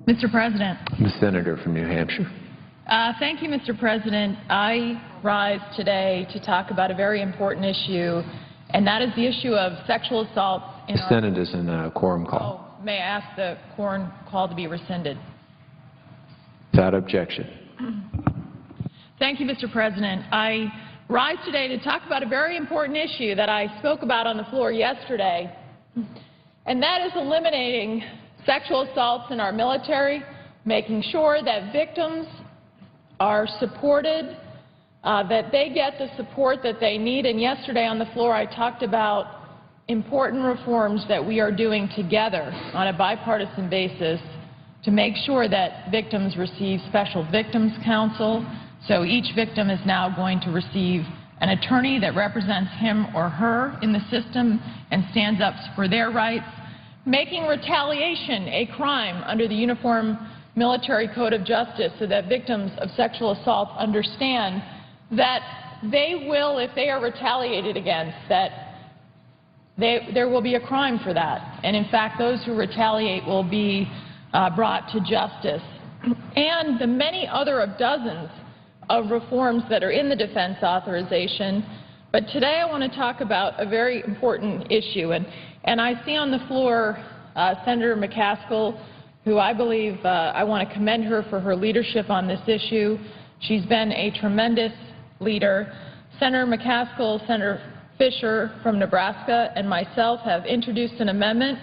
Mr. President. The Senator from New Hampshire. Thank you, Mr. President. I rise today to talk about a very important issue, and that is the issue of sexual assault in the Senate is in a quorum call. Oh, may I ask the quorum call to be rescinded? Without objection. Thank you, Mr. President. I rise today to talk about a very important issue that I spoke about on the floor yesterday, and that is eliminating sexual assaults in our military, making sure that victims are supported, that they get the support that they need. And yesterday on the floor I talked about important reforms that we are doing together on a bipartisan basis to make sure that victims receive special victims counsel. So each victim is now going to receive an attorney that represents him or her in the system and stands up for their rights, making retaliation a crime under the Uniform Military Code of Justice so that victims of sexual assault understand that they will, if they are retaliated against, that there will be a crime for that. And in fact, those who retaliate will be brought to justice. And the many other of dozens of reforms that are in the defense authorization. But today I want to talk about a very important issue. And I see on the floor Senator McCaskill, who I believe I want to commend her for her leadership on this issue. She's been a tremendous leader. Senator McCaskill, Senator Fisher from Nebraska, and myself have introduced an amendment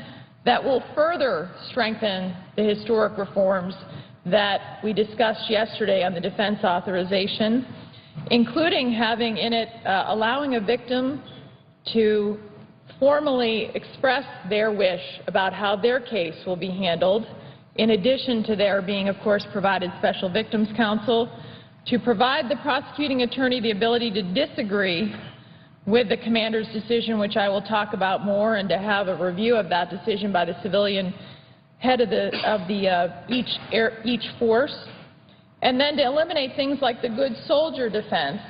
that will further strengthen the historic reforms that we discussed yesterday on the defense authorization, including having in it allowing a victim to formally express their wish about how their case will be handled, in addition to their being, of course, provided special victims counsel, to provide the prosecuting attorney the ability to disagree with the commander's decision, which I will talk about more, and to have a review of that decision by the civilian head of each force, and then to eliminate things like the good soldier defense.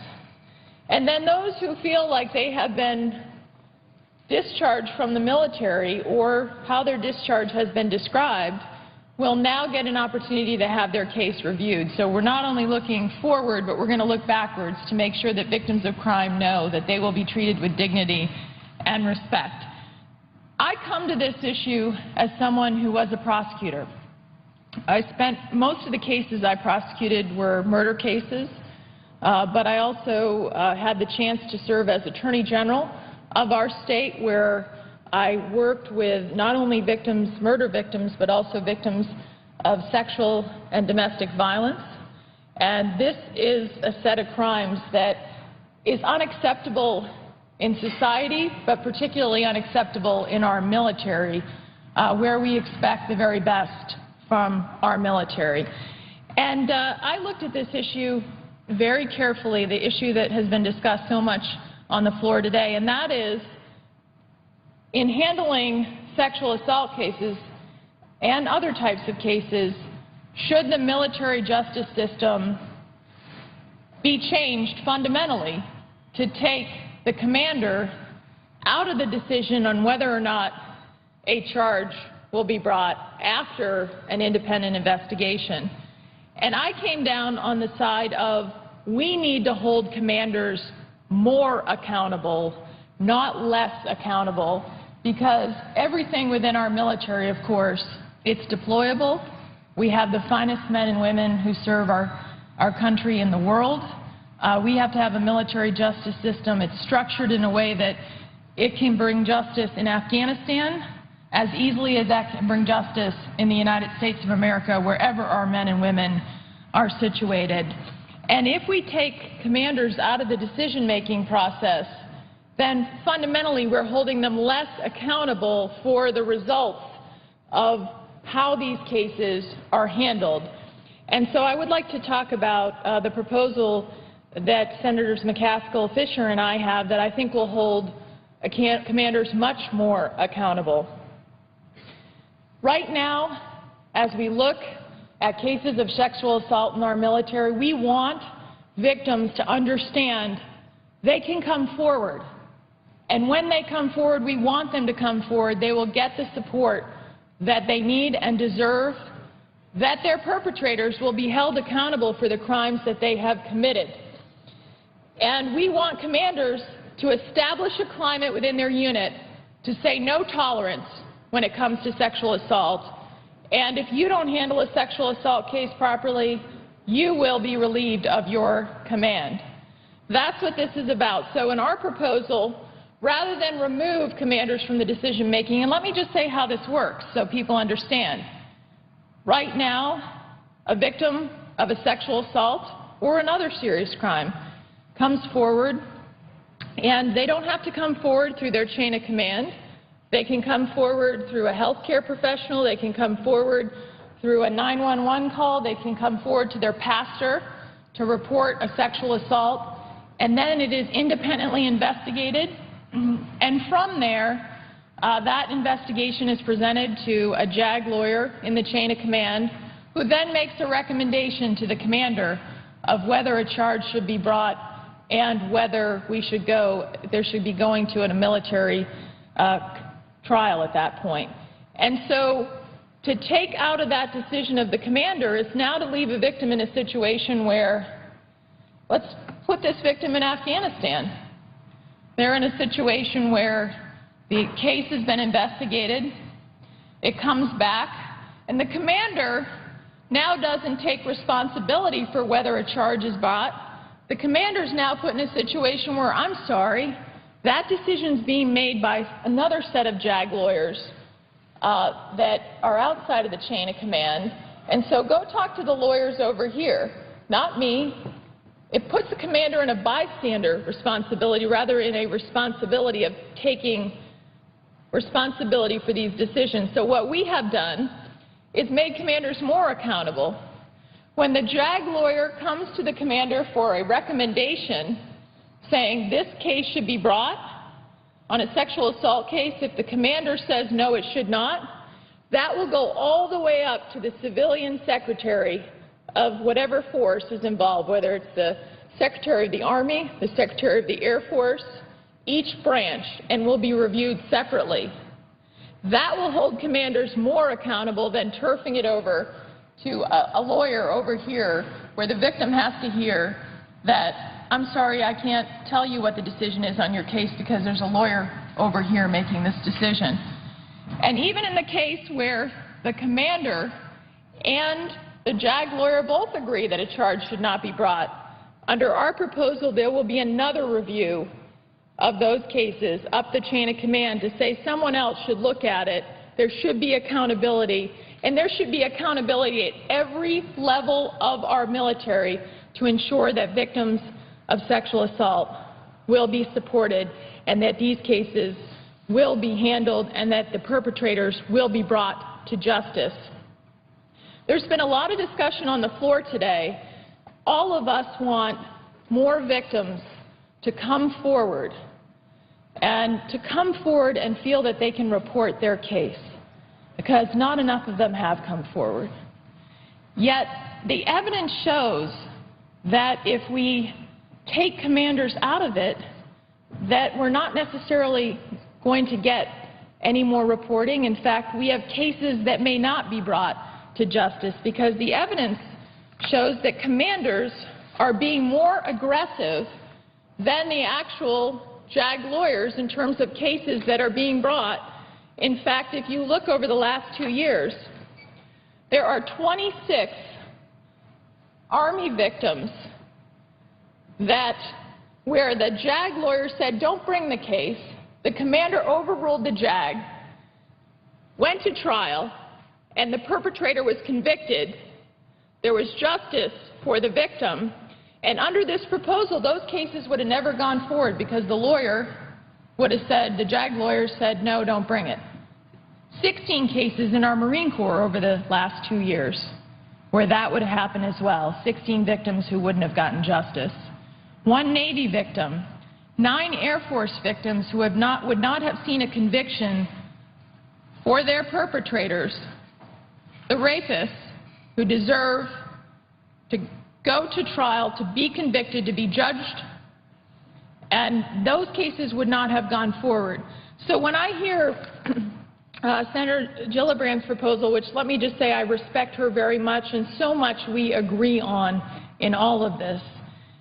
And then those who feel like they have been discharged from the military or how their discharge has been described will now get an opportunity to have their case reviewed. So we're not only looking forward, but we're going to look backwards to make sure that victims of crime know that they will be treated with dignity and respect. I come to this issue as someone who was a prosecutor. I spent most of the cases I prosecuted were murder cases, but I also had the chance to serve as Attorney General of our state, where I worked with not only victims, murder victims, but also victims of sexual and domestic violence. And this is a set of crimes that is unacceptable in society, but particularly unacceptable in our military, where we expect the very best from our military. And I looked at this issue very carefully, the issue that has been discussed so much on the floor today, and that is, in handling sexual assault cases and other types of cases, should the military justice system be changed fundamentally to take the commander out of the decision on whether or not a charge will be brought after an independent investigation? And I came down on the side of we need to hold commanders more accountable, not less accountable, because everything within our military, of course, it's deployable. We have the finest men and women who serve our country in the world. We have to have a military justice system. It's structured in a way that it can bring justice in Afghanistan as easily as that can bring justice in the United States of America, wherever our men and women are situated. And if we take commanders out of the decision-making process, then fundamentally we're holding them less accountable for the results of how these cases are handled. And so I would like to talk about the proposal that Senators McCaskill, Fisher, and I have that I think will hold commanders much more accountable. Right now, as we look at cases of sexual assault in our military, we want victims to understand they can come forward. And when they come forward, we want them to come forward. They will get the support that they need and deserve that their perpetrators will be held accountable for the crimes that they have committed. And we want commanders to establish a climate within their unit to say no tolerance when it comes to sexual assault. And if you don't handle a sexual assault case properly, you will be relieved of your command. That's what this is about. So in our proposal, rather than remove commanders from the decision-making, and let me just say how this works so people understand. Right now, a victim of a sexual assault or another serious crime comes forward, and they don't have to come forward through their chain of command. They can come forward through a health care professional. They can come forward through a 911 call. They can come forward to their pastor to report a sexual assault, and then it is independently investigated. And from there, that investigation is presented to a JAG lawyer in the chain of command, who then makes a recommendation to the commander of whether a charge should be brought and whether there should be going to a military trial at that point. And so to take out of that decision of the commander is now to leave a victim in a situation where, let's put this victim in Afghanistan. They're in a situation where the case has been investigated, it comes back, and the commander now doesn't take responsibility for whether a charge is brought. The commander is now put in a situation where, I'm sorry, that decision is being made by another set of JAG lawyers that are outside of the chain of command. And so go talk to the lawyers over here, not me. It puts the commander in a bystander responsibility rather than a responsibility of taking responsibility for these decisions. So what we have done is made commanders more accountable. When the JAG lawyer comes to the commander for a recommendation saying this case should be brought on a sexual assault case, if the commander says no, it should not, that will go all the way up to the civilian secretary of whatever force is involved, whether it's the Secretary of the Army, the Secretary of the Air Force, each branch, and will be reviewed separately. That will hold commanders more accountable than turfing it over to a lawyer over here where the victim has to hear that, I'm sorry, I can't tell you what the decision is on your case because there's a lawyer over here making this decision. And even in the case where the commander and the JAG lawyer both agree that a charge should not be brought, under our proposal there will be another review of those cases up the chain of command to say someone else should look at it. There should be accountability, and there should be accountability at every level of our military to ensure that victims of sexual assault will be supported and that these cases will be handled and that the perpetrators will be brought to justice. There's been a lot of discussion on the floor today. All of us want more victims to come forward and feel that they can report their case, because not enough of them have come forward. Yet the evidence shows that if we take commanders out of it, that we're not necessarily going to get any more reporting. In fact, we have cases that may not be brought to justice because the evidence shows that commanders are being more aggressive than the actual JAG lawyers in terms of cases that are being brought. In fact, if you look over the last 2 years, there are 26 Army victims where the JAG lawyer said, don't bring the case. The commander overruled the JAG, went to trial, and the perpetrator was convicted. There was justice for the victim. And under this proposal, those cases would have never gone forward because the lawyer would have said, the JAG lawyer said, no, don't bring it. 16 cases in our Marine Corps over the last 2 years where that would have happened as well. 16 victims who wouldn't have gotten justice. 1 Navy victim. 9 Air Force victims who would not have seen a conviction for their perpetrators, the rapists who deserve to go to trial, to be convicted, to be judged, and those cases would not have gone forward. So when I hear Senator Gillibrand's proposal, which let me just say I respect her very much, and so much we agree on in all of this.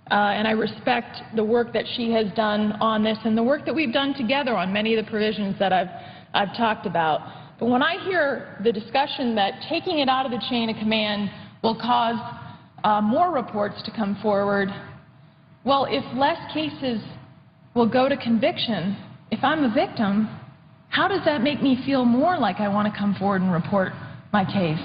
And I respect the work that she has done on this and the work that we've done together on many of the provisions that I've talked about. But when I hear the discussion that taking it out of the chain of command will cause more reports to come forward, well, if less cases will go to conviction, if I'm a victim, how does that make me feel more like I want to come forward and report my case?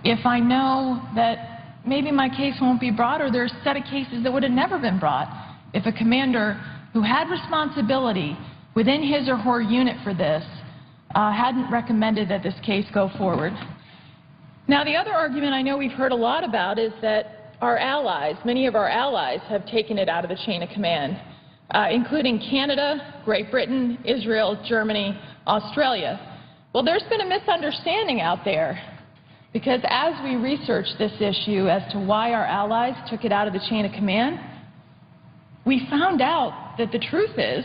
If I know that maybe my case won't be brought, or there's a set of cases that would have never been brought if a commander who had responsibility within his or her unit for this hadn't recommended that this case go forward. Now, the other argument I know we've heard a lot about is that our allies, many of our allies, have taken it out of the chain of command, including Canada, Great Britain, Israel, Germany, Australia. Well, there's been a misunderstanding out there, because as we researched this issue as to why our allies took it out of the chain of command, we found out that the truth is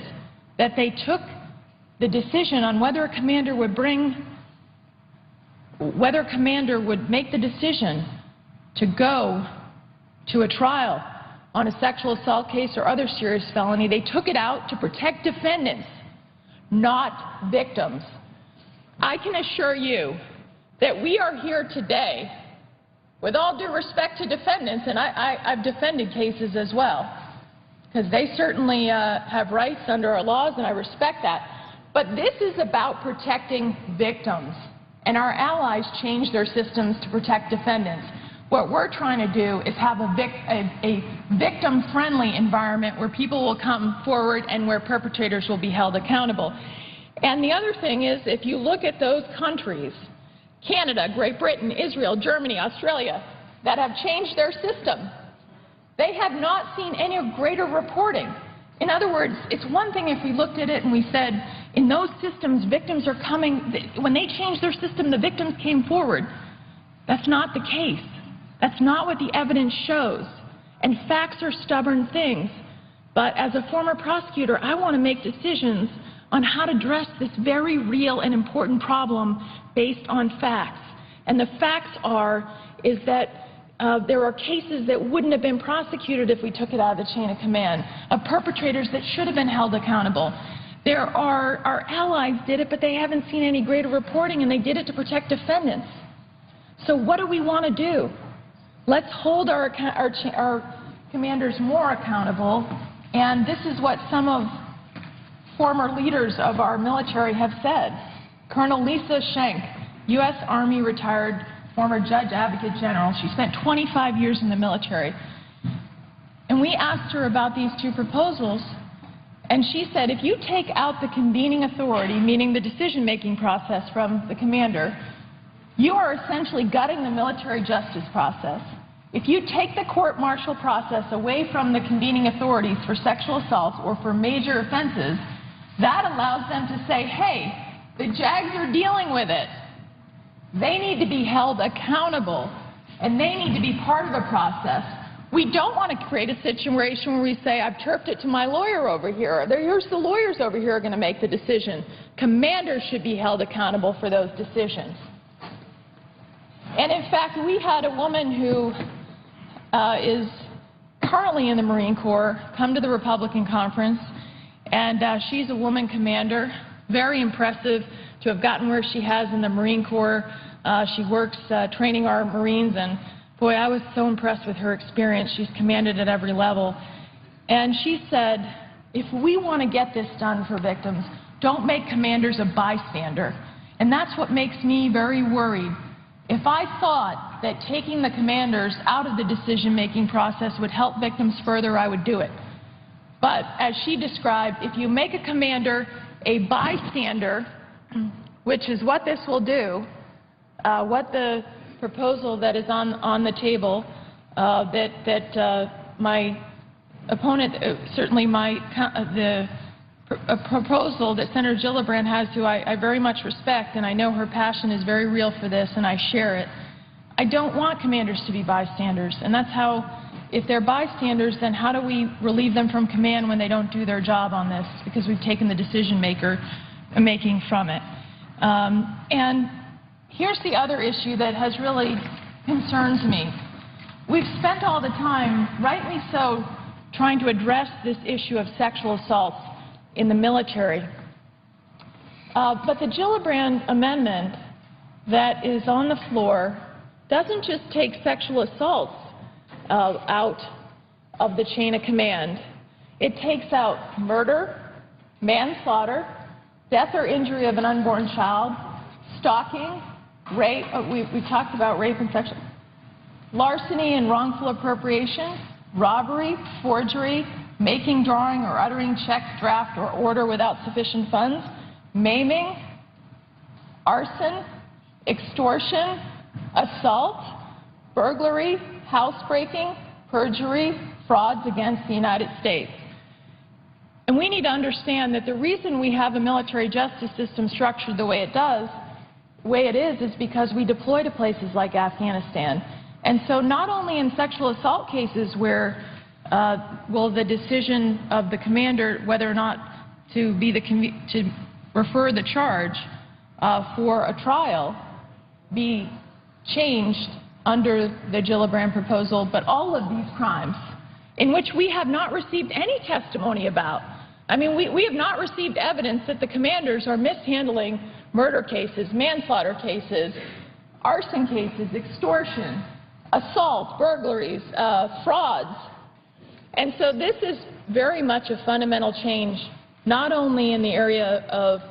that they took the decision on whether a commander would make the decision to go to a trial on a sexual assault case or other serious felony. They took it out to protect defendants, not victims. I can assure you that we are here today, with all due respect to defendants, and I've defended cases as well, because they certainly have rights under our laws, and I respect that. But this is about protecting victims, and our allies changed their systems to protect defendants. What we're trying to do is have a victim-friendly environment where people will come forward and where perpetrators will be held accountable. And the other thing is, if you look at those countries, Canada, Great Britain, Israel, Germany, Australia, that have changed their system, they have not seen any greater reporting. In other words, it's one thing if we looked at it and we said, in those systems, victims are coming, when they changed their system, the victims came forward. That's not the case. That's not what the evidence shows. And facts are stubborn things. But as a former prosecutor, I want to make decisions on how to address this very real and important problem based on facts. And the facts is that there are cases that wouldn't have been prosecuted if we took it out of the chain of command, of perpetrators that should have been held accountable. Our allies did it, but they haven't seen any greater reporting, and they did it to protect defendants. So what do we want to do? Let's hold our commanders more accountable, and this is what some of former leaders of our military have said. Colonel Lisa Schenck, U.S. Army retired former Judge Advocate General. She spent 25 years in the military. And we asked her about these two proposals, and she said, if you take out the convening authority, meaning the decision-making process from the commander, you are essentially gutting the military justice process. If you take the court-martial process away from the convening authorities for sexual assaults or for major offenses, that allows them to say, hey, the JAGs are dealing with it. They need to be held accountable, and they need to be part of the process. We don't want to create a situation where we say, I've turfed it to my lawyer over here. Here's the lawyers over here are going to make the decision. Commanders should be held accountable for those decisions. And in fact, we had a woman who is currently in the Marine Corps come to the Republican conference, and she's a woman commander, very impressive to have gotten where she has in the Marine Corps. She works training our Marines, and boy, I was so impressed with her experience. She's commanded at every level. And she said, if we want to get this done for victims, don't make commanders a bystander. And that's what makes me very worried. If I thought that taking the commanders out of the decision-making process would help victims further, I would do it. But as she described, if you make a commander a bystander, which is what this will do, what the proposal that is on the table, my opponent, certainly the proposal that Senator Gillibrand has, who I very much respect, and I know her passion is very real for this, and I share it. I don't want commanders to be bystanders, and that's how, if they're bystanders, then how do we relieve them from command when they don't do their job on this, because we've taken the decision-making from it. And here's the other issue that has really concerns me. We've spent all the time, rightly so, trying to address this issue of sexual assaults in the military. But the Gillibrand amendment that is on the floor doesn't just take sexual assaults out of the chain of command. It takes out murder, manslaughter, death or injury of an unborn child, stalking, rape, we talked about rape and sexual, larceny and wrongful appropriation, robbery, forgery, making, drawing, or uttering check, draft, or order without sufficient funds, maiming, arson, extortion, assault, burglary, housebreaking, perjury, frauds against the United States. And we need to understand that the reason we have a military justice system structured the way it is because we deploy to places like Afghanistan. And so not only in sexual assault cases where will the decision of the commander whether or not to refer the charge for a trial be changed under the Gillibrand proposal, but all of these crimes in which we have not received any testimony about. I mean, we have not received evidence that the commanders are mishandling murder cases, manslaughter cases, arson cases, extortion, assault, burglaries, frauds. And so this is very much a fundamental change, not only in the area of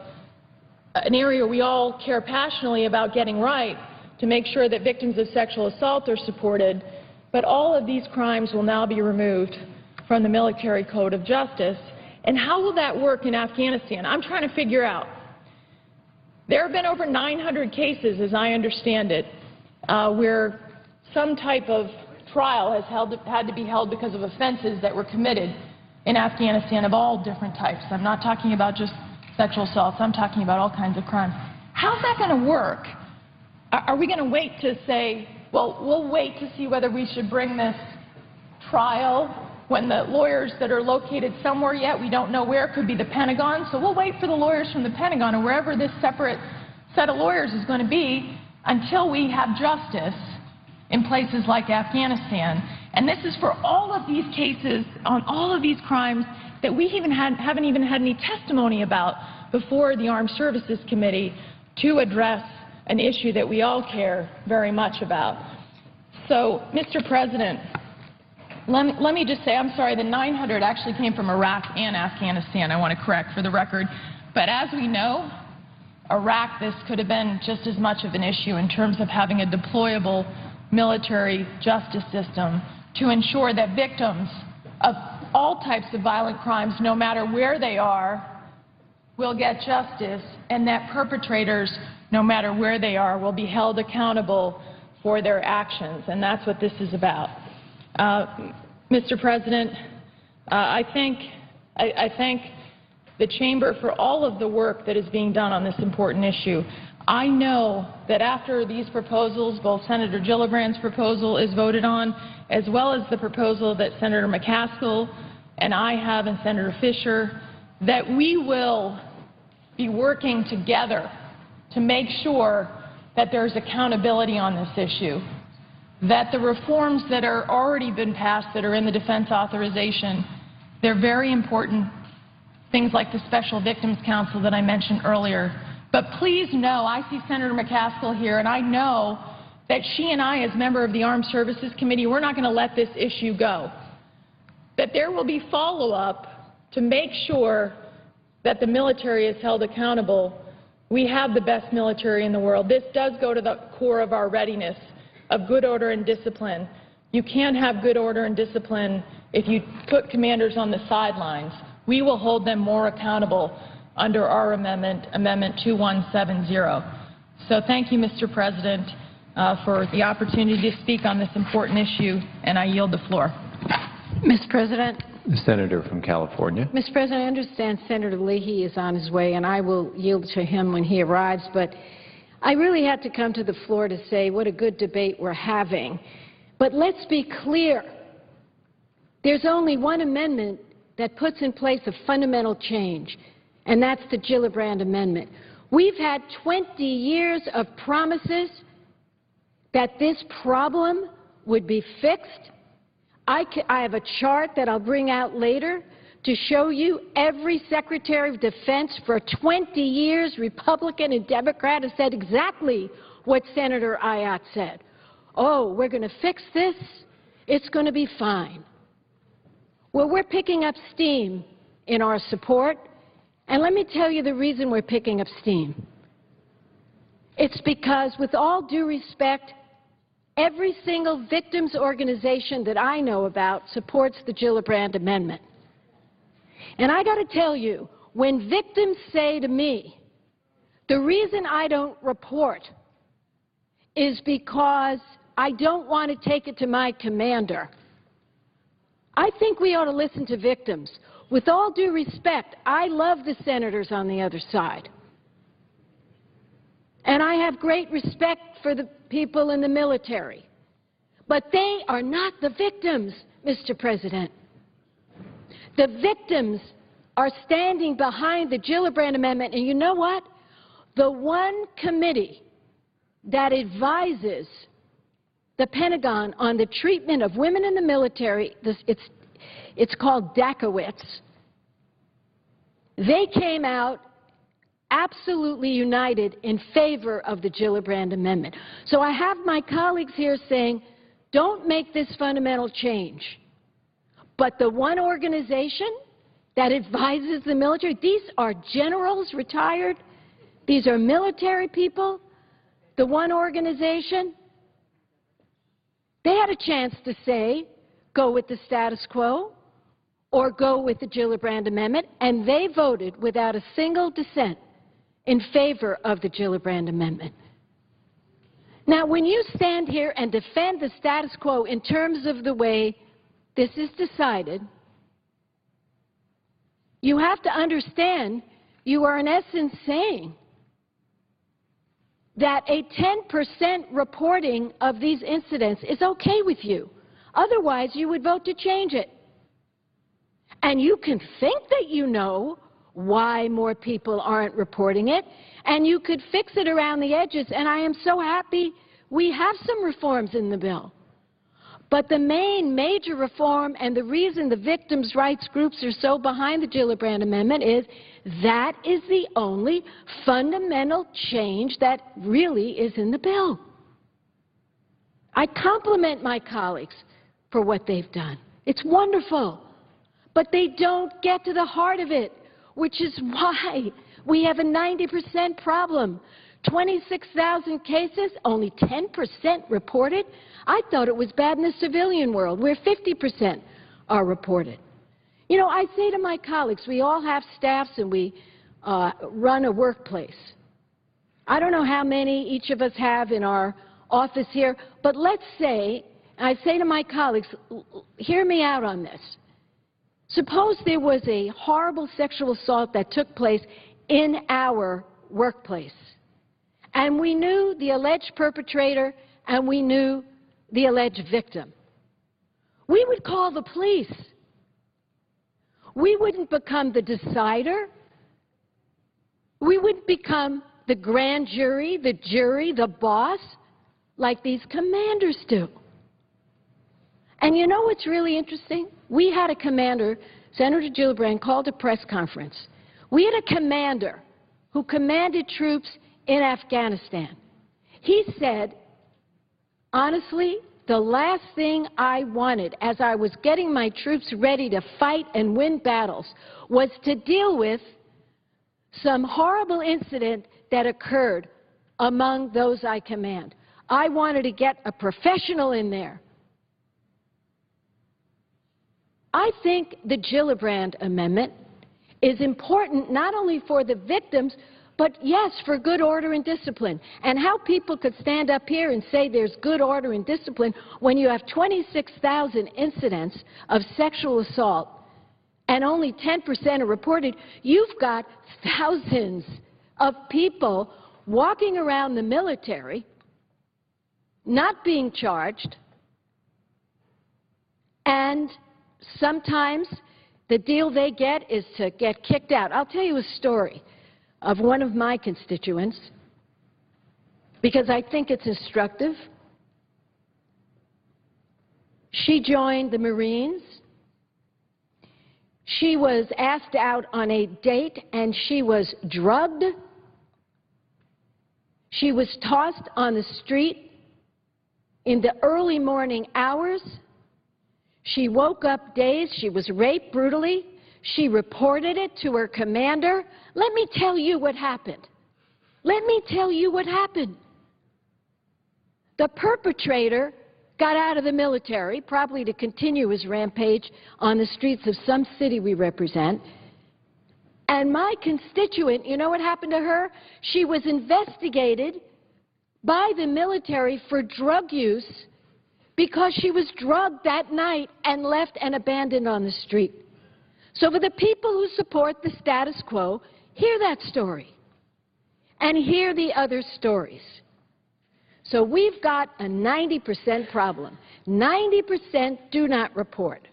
an area we all care passionately about getting right to make sure that victims of sexual assault are supported, but all of these crimes will now be removed from the Military Code of Justice. And how will that work in Afghanistan? I'm trying to figure out. There have been over 900 cases, as I understand it, where some type of trial has had to be held because of offenses that were committed in Afghanistan of all different types. I'm not talking about just sexual assaults. I'm talking about all kinds of crimes. How's that going to work? Are we going to wait to say, well, we'll wait to see whether we should bring this trial when the lawyers that are located somewhere yet, we don't know where, could be the Pentagon, so we'll wait for the lawyers from the Pentagon or wherever this separate set of lawyers is going to be until we have justice in places like Afghanistan. And this is for all of these cases, on all of these crimes that we haven't even had any testimony about before the Armed Services Committee to address an issue that we all care very much about. So, Mr. President, let me just say, I'm sorry, the 900 actually came from Iraq and Afghanistan, I want to correct for the record. But as we know, Iraq, this could have been just as much of an issue in terms of having a deployable military justice system to ensure that victims of all types of violent crimes, no matter where they are, will get justice, and that perpetrators, no matter where they are, will be held accountable for their actions. And that's what this is about. Mr. President, I thank the Chamber for all of the work that is being done on this important issue. I know that after these proposals, both Senator Gillibrand's proposal is voted on, as well as the proposal that Senator McCaskill and I have and Senator Fisher, that we will be working together to make sure that there's accountability on this issue, that the reforms that are already been passed that are in the Defense Authorization, they're very important, things like the Special Victims Council that I mentioned earlier. But please know, I see Senator McCaskill here, and I know that she and I, as member of the Armed Services Committee, we're not going to let this issue go, that there will be follow-up to make sure that the military is held accountable. We have the best military in the world. This does go to the core of our readiness of good order and discipline. You can't have good order and discipline if you put commanders on the sidelines. We will hold them more accountable under our amendment, Amendment 2170. So thank you, Mr. President, for the opportunity to speak on this important issue, and I yield the floor. Mr. President. The Senator from California. Mr. President, I understand Senator Leahy is on his way, and I will yield to him when he arrives, but I really had to come to the floor to say what a good debate we're having. But let's be clear. There's only one amendment that puts in place a fundamental change, and that's the Gillibrand Amendment. We've had 20 years of promises that this problem would be fixed. I have a chart that I'll bring out later to show you every Secretary of Defense for 20 years, Republican and Democrat, has said exactly what Senator Ayotte said. Oh, we're going to fix this. It's going to be fine. Well, we're picking up steam in our support, and let me tell you the reason we're picking up steam. It's because, with all due respect, every single victims organization that I know about supports the Gillibrand Amendment. And I got to tell you, when victims say to me, the reason I don't report is because I don't want to take it to my commander, I think we ought to listen to victims. With all due respect, I love the senators on the other side. And I have great respect for the people in the military. But they are not the victims, Mr. President. The victims are standing behind the Gillibrand Amendment. And you know what? The one committee that advises the Pentagon on the treatment of women in the military, it's called Dakowitz. They came out absolutely united in favor of the Gillibrand Amendment. So I have my colleagues here saying, don't make this fundamental change. But the one organization that advises the military, these are generals retired, these are military people, the one organization, they had a chance to say, go with the status quo or go with the Gillibrand Amendment, and they voted without a single dissent in favor of the Gillibrand Amendment. Now, when you stand here and defend the status quo in terms of the way this is decided, you have to understand you are in essence saying that a 10% reporting of these incidents is okay with you. Otherwise, you would vote to change it. And you can think that you know why more people aren't reporting it, and you could fix it around the edges, and I am so happy we have some reforms in the bill. But the main major reform and the reason the victims' rights groups are so behind the Gillibrand Amendment is that is the only fundamental change that really is in the bill. I compliment my colleagues for what they've done. It's wonderful. But they don't get to the heart of it, which is why we have a 90% problem. 26,000 cases, only 10% reported. I thought it was bad in the civilian world, where 50% are reported. You know, I say to my colleagues, we all have staffs and we run a workplace. I don't know how many each of us have in our office here, but let's say, I say to my colleagues, hear me out on this. Suppose there was a horrible sexual assault that took place in our workplace, and we knew the alleged perpetrator and we knew the alleged victim. We would call the police. We wouldn't become the decider. We wouldn't become the grand jury, the boss, like these commanders do. And you know what's really interesting? We had a commander, Senator Gillibrand, called a press conference. We had a commander who commanded troops in Afghanistan. He said, honestly, the last thing I wanted as I was getting my troops ready to fight and win battles was to deal with some horrible incident that occurred among those I command. I wanted to get a professional in there. I think the Gillibrand Amendment is important not only for the victims, but yes, for good order and discipline. And how people could stand up here and say there's good order and discipline when you have 26,000 incidents of sexual assault and only 10% are reported. You've got thousands of people walking around the military, not being charged, and sometimes the deal they get is to get kicked out. I'll tell you a story. of one of my constituents because I think it's instructive. She joined the Marines. She was asked out on a date and she was drugged. She was tossed on the street in the early morning hours. She woke up dazed. She was raped brutally. She reported it to her commander. Let me tell you what happened. Let me tell you what happened. The perpetrator got out of the military, probably to continue his rampage on the streets of some city we represent. And my constituent, you know what happened to her? She was investigated by the military for drug use because she was drugged that night and left and abandoned on the street. So for the people who support the status quo, hear that story and hear the other stories. So we've got a 90% problem. 90% do not report.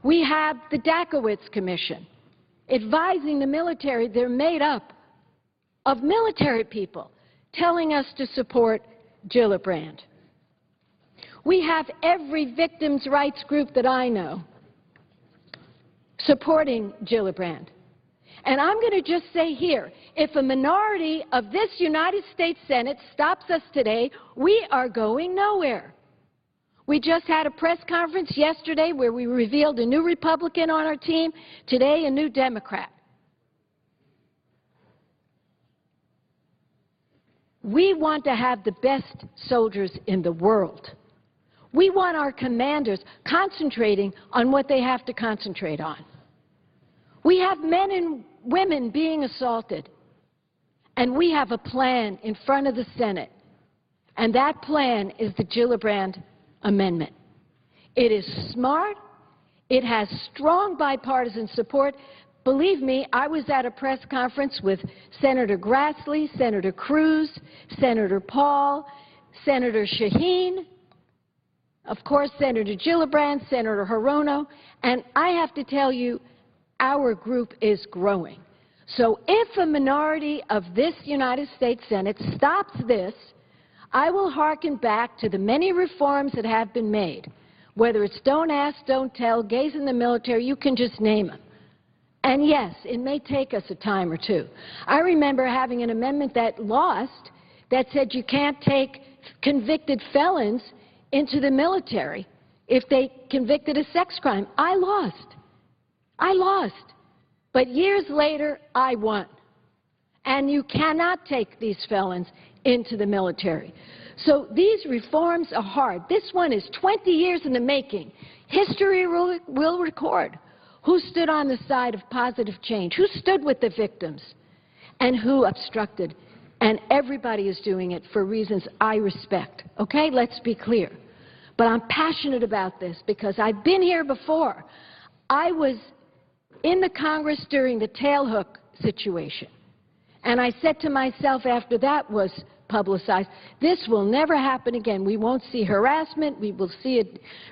We have the Dakowitz Commission advising the military. They're made up of military people telling us to support Gillibrand. We have every victims' rights group that I know supporting Gillibrand. And I'm going to just say here, if a minority of this United States Senate stops us today, we are going nowhere. We just had a press conference yesterday where we revealed a new Republican on our team, today a new Democrat. We want to have the best soldiers in the world. We want our commanders concentrating on what they have to concentrate on. We have men and women being assaulted, and we have a plan in front of the Senate, and that plan is the Gillibrand Amendment. It is smart. It has strong bipartisan support. Believe me, I was at a press conference with Senator Grassley, Senator Cruz, Senator Paul, Senator Shaheen, of course, Senator Gillibrand, Senator Hirono, and I have to tell you, our group is growing. So if a minority of this United States Senate stops this, I will hearken back to the many reforms that have been made, whether it's don't ask, don't tell, gays in the military, you can just name them. And yes, it may take us a time or two. I remember having an amendment that lost that said you can't take convicted felons into the military if they convicted a sex crime. I lost. But years later, I won. And you cannot take these felons into the military. So these reforms are hard. This one is 20 years in the making. History will record who stood on the side of positive change, who stood with the victims, and who obstructed. And everybody is doing it for reasons I respect. Okay? Let's be clear. But I'm passionate about this because I've been here before. I was in the Congress during the tailhook situation. And I said to myself after that was publicized, this will never happen again. We won't see harassment. We will see a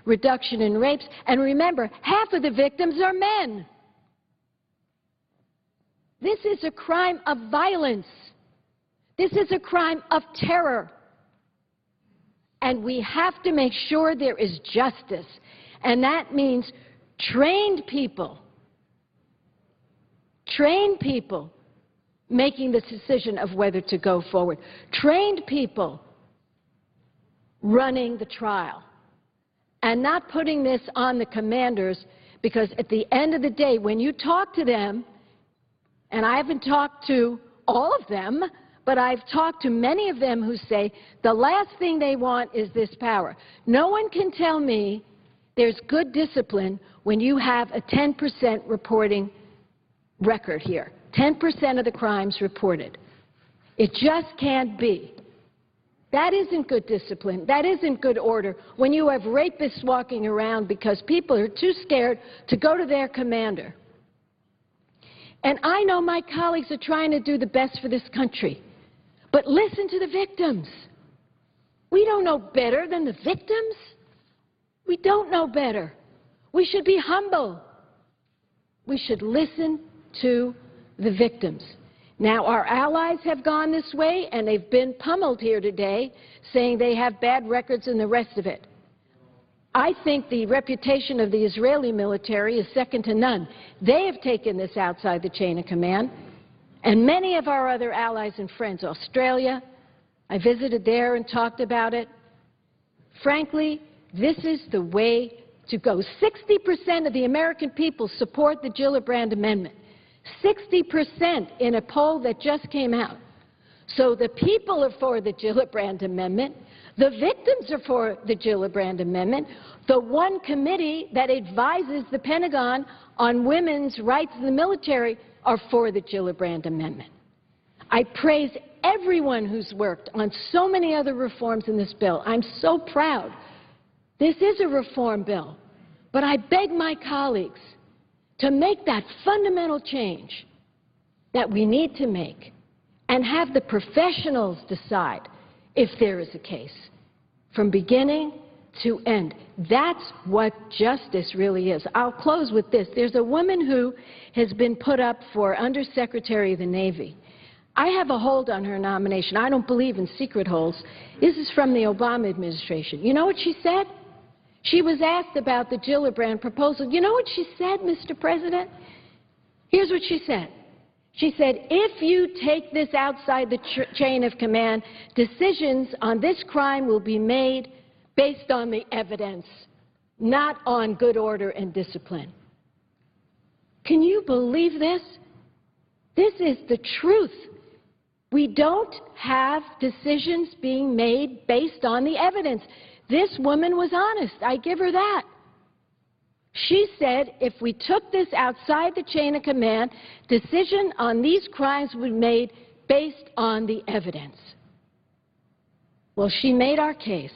reduction in rapes. And remember, half of the victims are men. This is a crime of violence. This is a crime of terror. And we have to make sure there is justice. And that means trained people making the decision of whether to go forward. Trained people running the trial and not putting this on the commanders, because at the end of the day, when you talk to them, and I haven't talked to all of them, but I've talked to many of them who say the last thing they want is this power. No one can tell me there's good discipline when you have a 10% reporting record here. 10% of the crimes reported. It just can't be. That isn't good discipline. That isn't good order when you have rapists walking around because people are too scared to go to their commander. And I know my colleagues are trying to do the best for this country. But listen to the victims. We don't know better than the victims. We don't know better. We should be humble. We should listen to the victims. Now, our allies have gone this way, and they've been pummeled here today, saying they have bad records and the rest of it. I think the reputation of the Israeli military is second to none. They have taken this outside the chain of command, and many of our other allies and friends, Australia, I visited there and talked about it. Frankly, this is the way to go. 60% of the American people support the Gillibrand Amendment. 60% in a poll that just came out. So the people are for the Gillibrand Amendment. The victims are for the Gillibrand Amendment. The one committee that advises the Pentagon on women's rights in the military are for the Gillibrand Amendment. I praise everyone who's worked on so many other reforms in this bill. I'm so proud. This is a reform bill. But I beg my colleagues to make that fundamental change that we need to make and have the professionals decide if there is a case from beginning to end. That's what justice really is. I'll close with this. There's a woman who has been put up for Undersecretary of the Navy. I have a hold on her nomination. I don't believe in secret holds. This is from the Obama administration. You know what she said? She was asked about the Gillibrand proposal. You know what she said, Mr. President? Here's what she said. She said, if you take this outside the chain of command, decisions on this crime will be made based on the evidence, not on good order and discipline. Can you believe this? This is the truth. We don't have decisions being made based on the evidence. This woman was honest. I give her that. She said if we took this outside the chain of command, decision on these crimes would be made based on the evidence. Well, she made our case,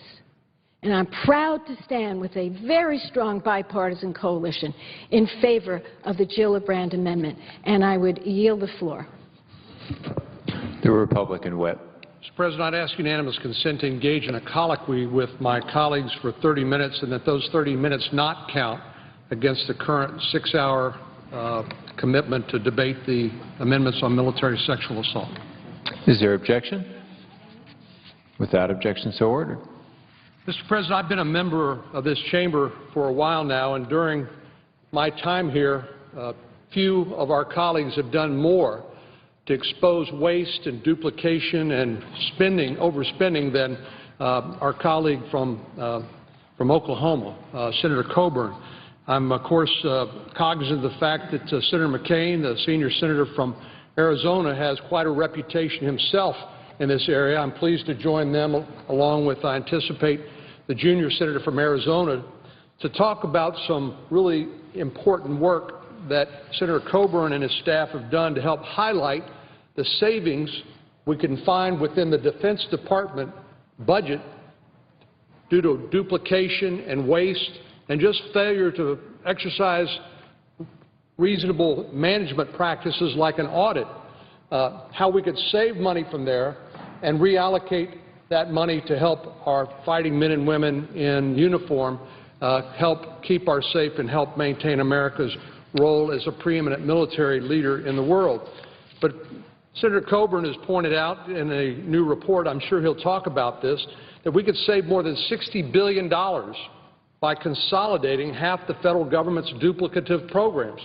and I'm proud to stand with a very strong bipartisan coalition in favor of the Gillibrand Amendment, and I would yield the floor. The Republican whip. Mr. President, I'd ask unanimous consent to engage in a colloquy with my colleagues for 30 minutes and that those 30 minutes not count against the current 6-hour commitment to debate the amendments on military sexual assault. Is there objection? Without objection, so ordered. Mr. President, I've been a member of this chamber for a while now, and during my time here, few of our colleagues have done more to expose waste and duplication and spending, overspending than our colleague from Oklahoma, Senator Coburn. I'm, of course, cognizant of the fact that Senator McCain, the senior senator from Arizona, has quite a reputation himself in this area. I'm pleased to join them, along with, I anticipate, the junior senator from Arizona, to talk about some really important work that Senator Coburn and his staff have done to help highlight the savings we can find within the Defense Department budget due to duplication and waste and just failure to exercise reasonable management practices like an audit, how we could save money from there and reallocate that money to help our fighting men and women in uniform, help keep our safe and help maintain America's role as a preeminent military leader in the world. But Senator Coburn has pointed out in a new report, I'm sure he'll talk about this, that we could save more than $60 billion by consolidating half the federal government's duplicative programs.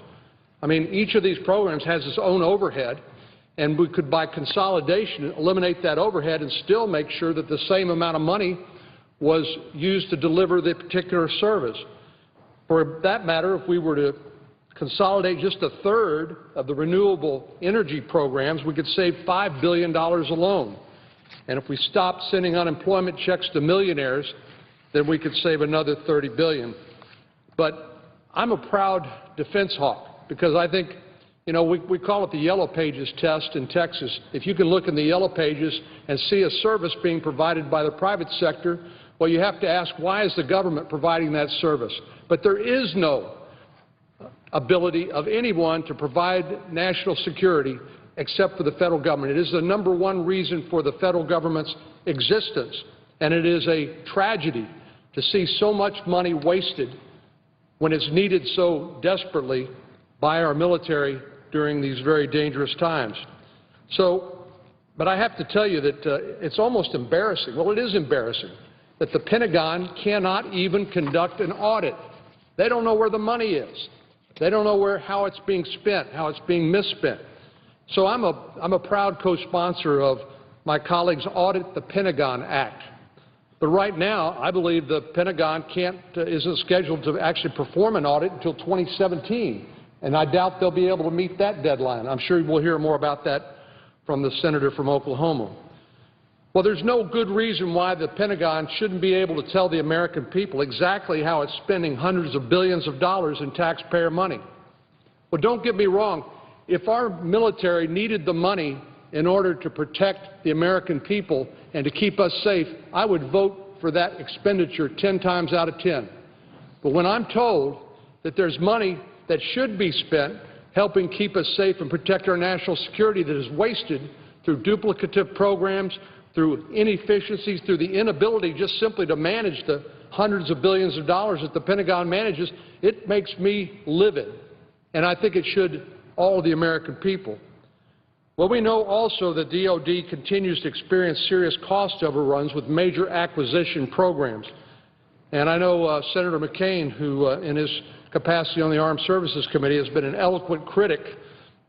I mean, each of these programs has its own overhead, and we could, by consolidation, eliminate that overhead and still make sure that the same amount of money was used to deliver the particular service. For that matter, if we were to consolidate just a third of the renewable energy programs, we could save $5 billion alone. And if we stopped sending unemployment checks to millionaires, then we could save another $30 billion. But I'm a proud defense hawk because I think, you know, we call it the Yellow Pages test in Texas. If you can look in the Yellow Pages and see a service being provided by the private sector, well, you have to ask, why is the government providing that service? But there is no ability of anyone to provide national security except for the federal government. It is the #1 reason for the federal government's existence, and it is a tragedy to see so much money wasted when it's needed so desperately by our military during these very dangerous times. But I have to tell you that it's almost embarrassing. Well, it is embarrassing that the Pentagon cannot even conduct an audit. They don't know where the money is. They don't know how it's being spent, how it's being misspent. So I'm a proud co-sponsor of my colleagues' Audit the Pentagon Act. But right now, I believe the Pentagon isn't scheduled to actually perform an audit until 2017, and I doubt they'll be able to meet that deadline. I'm sure we'll hear more about that from the senator from Oklahoma. Well, there's no good reason why the Pentagon shouldn't be able to tell the American people exactly how it's spending hundreds of billions of dollars in taxpayer money. Well, don't get me wrong. If our military needed the money in order to protect the American people and to keep us safe, I would vote for that expenditure 10 times out of 10. But when I'm told that there's money that should be spent helping keep us safe and protect our national security that is wasted through duplicative programs, through inefficiencies, through the inability just simply to manage the hundreds of billions of dollars that the Pentagon manages, it makes me livid. And I think it should all of the American people. Well, we know also that DOD continues to experience serious cost overruns with major acquisition programs. And I know Senator McCain, who in his capacity on the Armed Services Committee has been an eloquent critic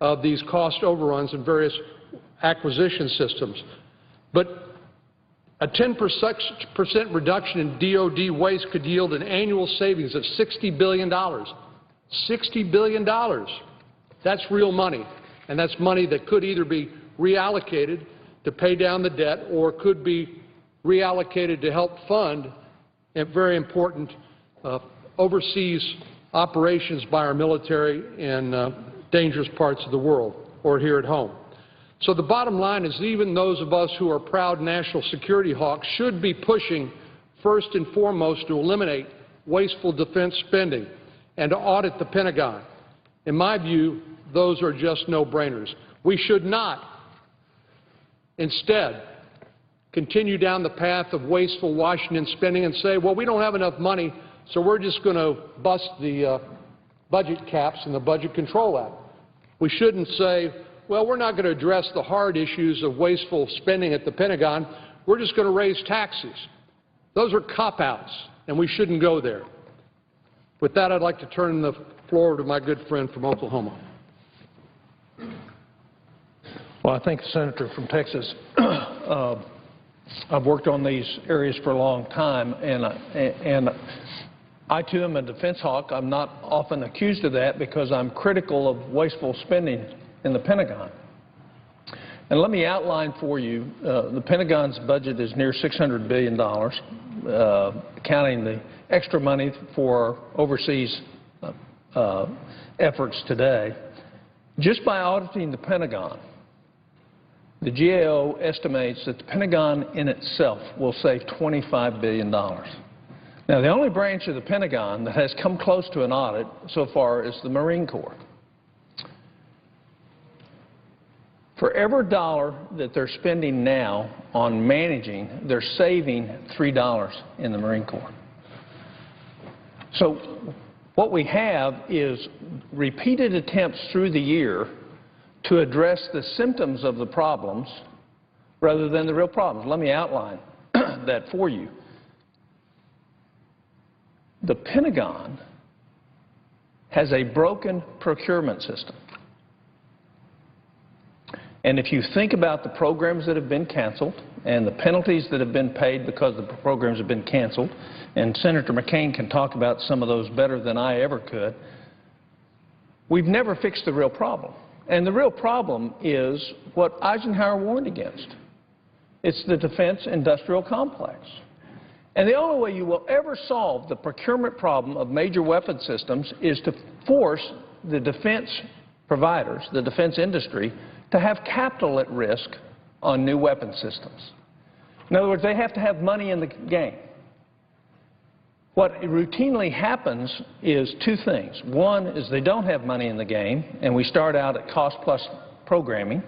of these cost overruns in various acquisition systems. But a 10% reduction in DOD waste could yield an annual savings of $60 billion. $60 billion. That's real money. And that's money that could either be reallocated to pay down the debt or could be reallocated to help fund very important overseas operations by our military in dangerous parts of the world or here at home. So the bottom line is even those of us who are proud national security hawks should be pushing first and foremost to eliminate wasteful defense spending and to audit the Pentagon. In my view, those are just no-brainers. We should not instead continue down the path of wasteful Washington spending and say, well, we don't have enough money, so we're just going to bust the budget caps in the Budget Control Act. We shouldn't say, well, we're not going to address the hard issues of wasteful spending at the Pentagon. We're just going to raise taxes. Those are cop-outs, and we shouldn't go there. With that, I'd like to turn the floor over to my good friend from Oklahoma. Well, I thank the senator from Texas. I've worked on these areas for a long time, and I, too, am a defense hawk. I'm not often accused of that because I'm critical of wasteful spending in the Pentagon. And let me outline for you, the Pentagon's budget is near $600 billion, counting the extra money for overseas efforts today. Just by auditing the Pentagon, the GAO estimates that the Pentagon in itself will save $25 billion. Now, the only branch of the Pentagon that has come close to an audit so far is the Marine Corps. For every dollar that they're spending now on managing, they're saving $3 in the Marine Corps. So what we have is repeated attempts through the year to address the symptoms of the problems rather than the real problems. Let me outline that for you. The Pentagon has a broken procurement system. And if you think about the programs that have been canceled and the penalties that have been paid because the programs have been canceled, and Senator McCain can talk about some of those better than I ever could, we've never fixed the real problem. And the real problem is what Eisenhower warned against. It's the defense industrial complex. And the only way you will ever solve the procurement problem of major weapon systems is to force the defense providers, the defense industry, to have capital at risk on new weapon systems. In other words, they have to have money in the game. What routinely happens is two things. One is they don't have money in the game, and we start out at cost-plus programming.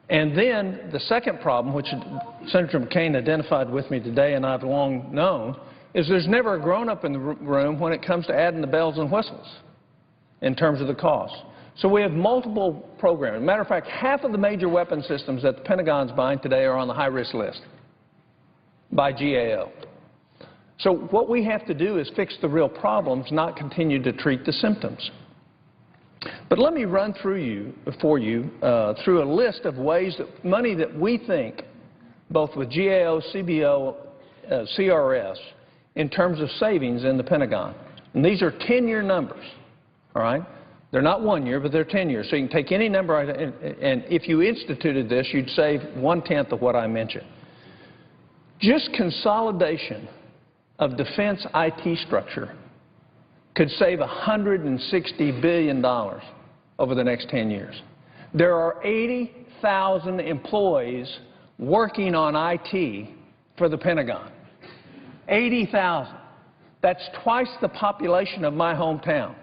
And then the second problem, which Senator McCain identified with me today and I've long known, is there's never a grown-up in the room when it comes to adding the bells and whistles in terms of the cost. So we have multiple programs. Matter of fact, half of the major weapon systems that the Pentagon's buying today are on the high-risk list by GAO. So what we have to do is fix the real problems, not continue to treat the symptoms. But let me run through you through a list of ways that money that we think, both with GAO, CBO, CRS, in terms of savings in the Pentagon. And these are 10-year numbers, all right? They're not 1 year, but they're 10 years. So you can take any number, and if you instituted this, you'd save 1/10 of what I mentioned. Just consolidation of defense IT structure could save $160 billion over the next 10 years. There are 80,000 employees working on IT for the Pentagon. 80,000. That's twice the population of my hometown.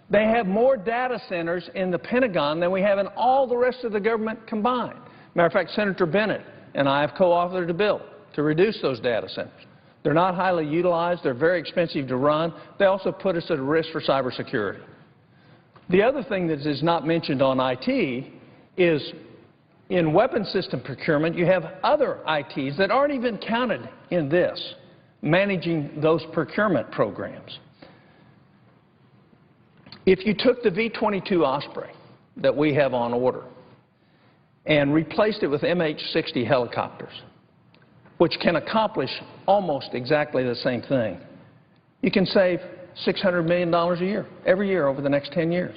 They have more data centers in the Pentagon than we have in all the rest of the government combined. Matter of fact, Senator Bennett and I have co-authored a bill to reduce those data centers. They're not highly utilized. They're very expensive to run. They also put us at a risk for cybersecurity. The other thing that is not mentioned on IT is in weapon system procurement, you have other ITs that aren't even counted in this, managing those procurement programs. If you took the V-22 Osprey that we have on order and replaced it with MH-60 helicopters, which can accomplish almost exactly the same thing, you can save $600 million a year, every year over the next 10 years.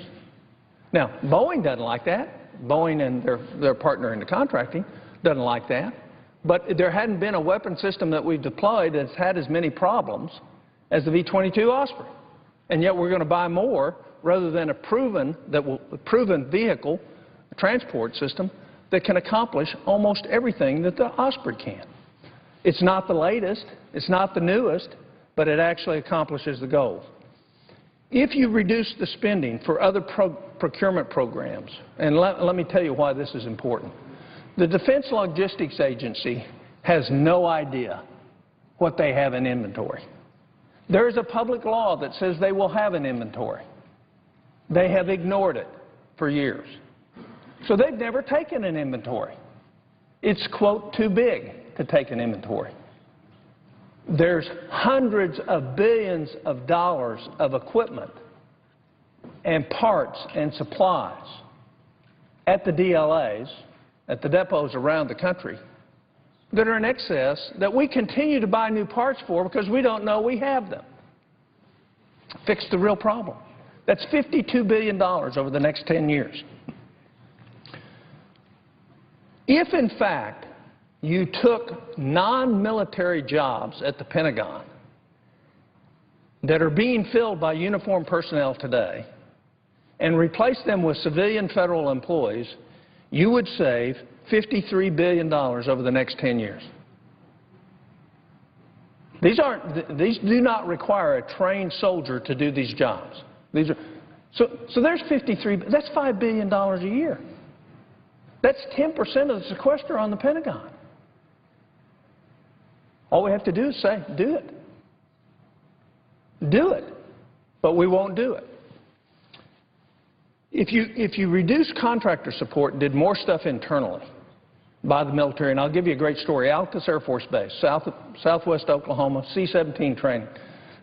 Now, Boeing doesn't like that. Boeing and their partner in the contracting doesn't like that. But there hadn't been a weapon system that we've deployed that's had as many problems as the V-22 Osprey. And yet we're going to buy more rather than a proven vehicle, a transport system, that can accomplish almost everything that the Osprey can. It's not the latest, it's not the newest, but it actually accomplishes the goals. If you reduce the spending for other procurement programs, and let me tell you why this is important. The Defense Logistics Agency has no idea what they have in inventory. There is a public law that says they will have an inventory. They have ignored it for years. So they've never taken an inventory. It's, quote, too big to take an inventory. There's hundreds of billions of dollars of equipment and parts and supplies at the DLAs, at the depots around the country, that are in excess that we continue to buy new parts for because we don't know we have them. Fix the real problem. That's $52 billion over the next 10 years. If, in fact, you took non-military jobs at the Pentagon that are being filled by uniformed personnel today and replaced them with civilian federal employees, you would save $53 billion over the next 10 years. These do not require a trained soldier to do these jobs. So there's 53, that's $5 billion a year. That's 10% of the sequester on the Pentagon. All we have to do is say, do it. Do it. But we won't do it. If you reduce contractor support and did more stuff internally by the military, and I'll give you a great story. Altus Air Force Base, southwest Oklahoma, C-17 training.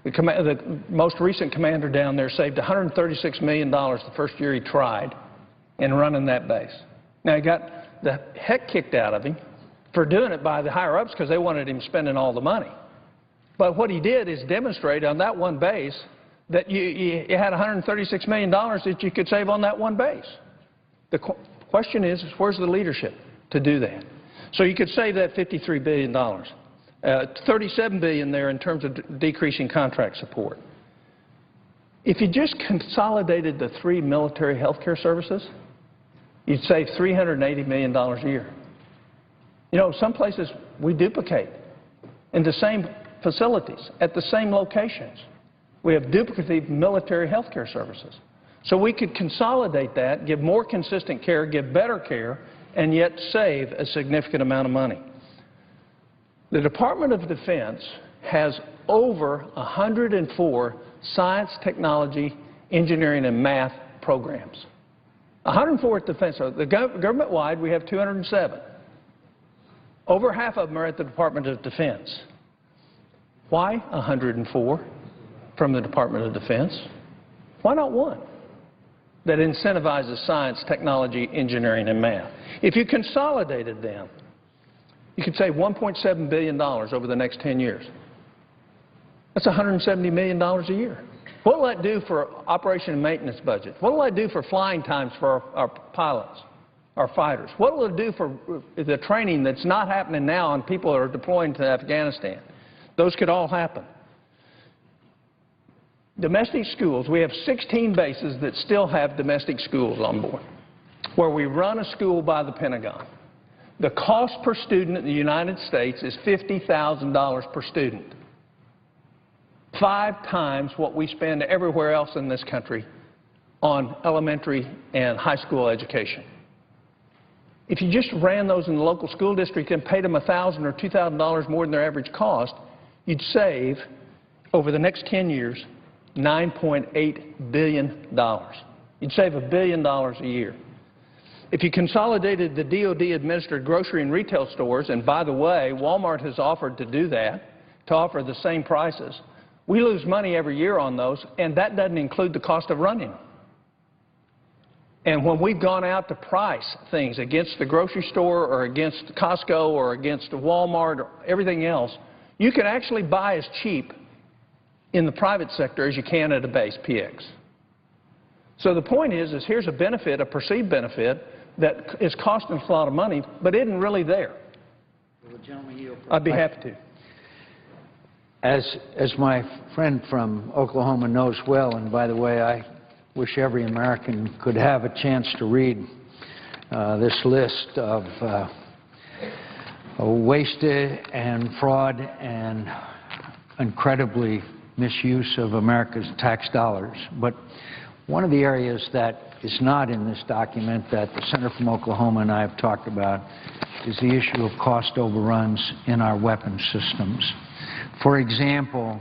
The most recent commander down there saved $136 million the first year he tried in running that base. Now, he got the heck kicked out of him for doing it by the higher-ups because they wanted him spending all the money. But what he did is demonstrate on that one base that you had $136 million that you could save on that one base. The question is where's the leadership to do that? So you could save that $53 billion, $37 billion there in terms of decreasing contract support. If you just consolidated the 3 military health care services, you'd save $380 million a year. You know, some places we duplicate in the same facilities, at the same locations. We have duplicative military health care services. So we could consolidate that, give more consistent care, give better care, and yet save a significant amount of money. The Department of Defense has over 104 science, technology, engineering, and math programs. 104 at defense. So the government-wide, we have 207. Over half of them are at the Department of Defense. Why 104 from the Department of Defense? Why not one that incentivizes science, technology, engineering, and math? If you consolidated them, you could save $1.7 billion over the next 10 years. That's $170 million a year. What will that do for operation and maintenance budget? What will that do for flying times for our pilots, our fighters? What will it do for the training that's not happening now and people are deploying to Afghanistan? Those could all happen. Domestic schools, we have 16 bases that still have domestic schools on board, where we run a school by the Pentagon. The cost per student in the United States is $50,000 per student. 5 times what we spend everywhere else in this country on elementary and high school education. If you just ran those in the local school district and paid them $1,000 or $2,000 more than their average cost, you'd save, over the next 10 years, $9.8 billion. You'd save $1 billion a year. If you consolidated the DOD-administered grocery and retail stores, and by the way, Walmart has offered to do that, to offer the same prices, we lose money every year on those, and that doesn't include the cost of running them. And when we've gone out to price things against the grocery store or against Costco or against Walmart or everything else, you can actually buy as cheap in the private sector as you can at a base PX. So the point is here's a benefit, a perceived benefit, that is costing us a lot of money, but isn't really there. I'd be happy to. As my friend from Oklahoma knows well, and by the way, I wish every American could have a chance to read this list of wasted and fraud and incredibly misuse of America's tax dollars. But one of the areas that is not in this document that the Senator from Oklahoma and I have talked about is the issue of cost overruns in our weapons systems. For example,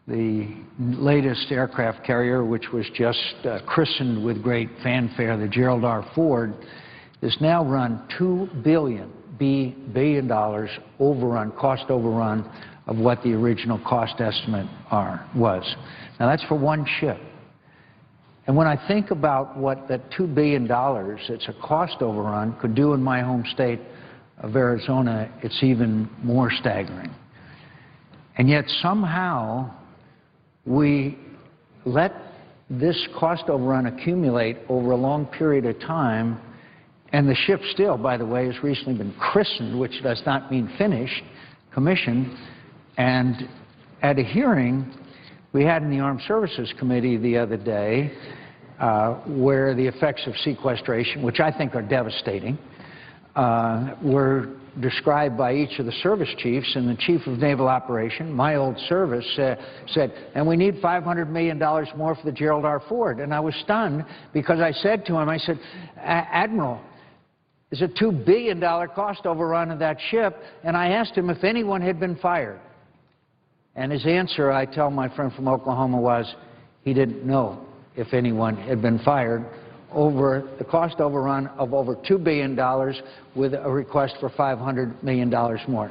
the latest aircraft carrier, which was just christened with great fanfare, the Gerald R. Ford, has now run $2 billion overrun, cost overrun of what the original cost estimate was. Now that's for one ship. And when I think about what that $2 billion, it's a cost overrun, could do in my home state of Arizona, it's even more staggering. And yet somehow we let this cost overrun accumulate over a long period of time, and the ship still, by the way, has recently been christened, which does not mean finished, commissioned. And at a hearing we had in the Armed Services Committee the other day, where the effects of sequestration, which I think are devastating, were described by each of the service chiefs, and the Chief of Naval Operation, my old service, said, and we need $500 million more for the Gerald R. Ford. And I was stunned because I said to him, I said, Admiral, there's a $2 billion cost overrun of that ship, and I asked him if anyone had been fired. And his answer, I tell my friend from Oklahoma, was he didn't know if anyone had been fired over the cost overrun of over $2 billion with a request for $500 million more.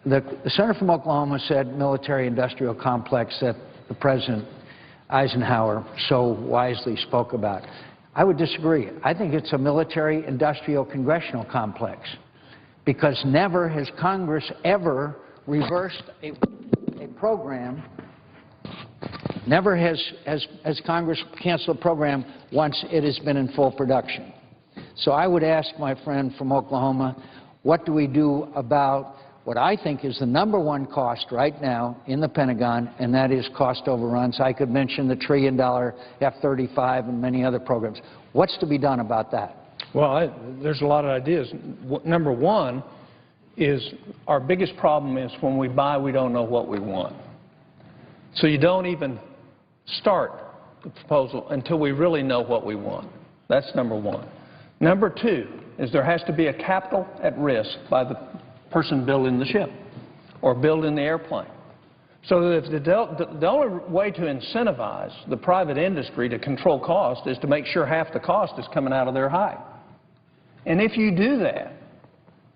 The senator from Oklahoma said military-industrial complex that the President Eisenhower so wisely spoke about. I would disagree. I think it's a military-industrial congressional complex, because never has Congress ever reversed a program. Never has Congress canceled a program once it has been in full production. So I would ask my friend from Oklahoma, what do we do about what I think is the #1 cost right now in the Pentagon, and that is cost overruns. I could mention the $1 trillion F-35 and many other programs. What's to be done about that? Well, there's a lot of ideas. Number one is our biggest problem is when we buy, we don't know what we want. So you don't even start the proposal until we really know what we want. That's number one. Number two is there has to be a capital at risk by the person building the ship or building the airplane. So that if the only way to incentivize the private industry to control cost is to make sure half the cost is coming out of their hide. And if you do that,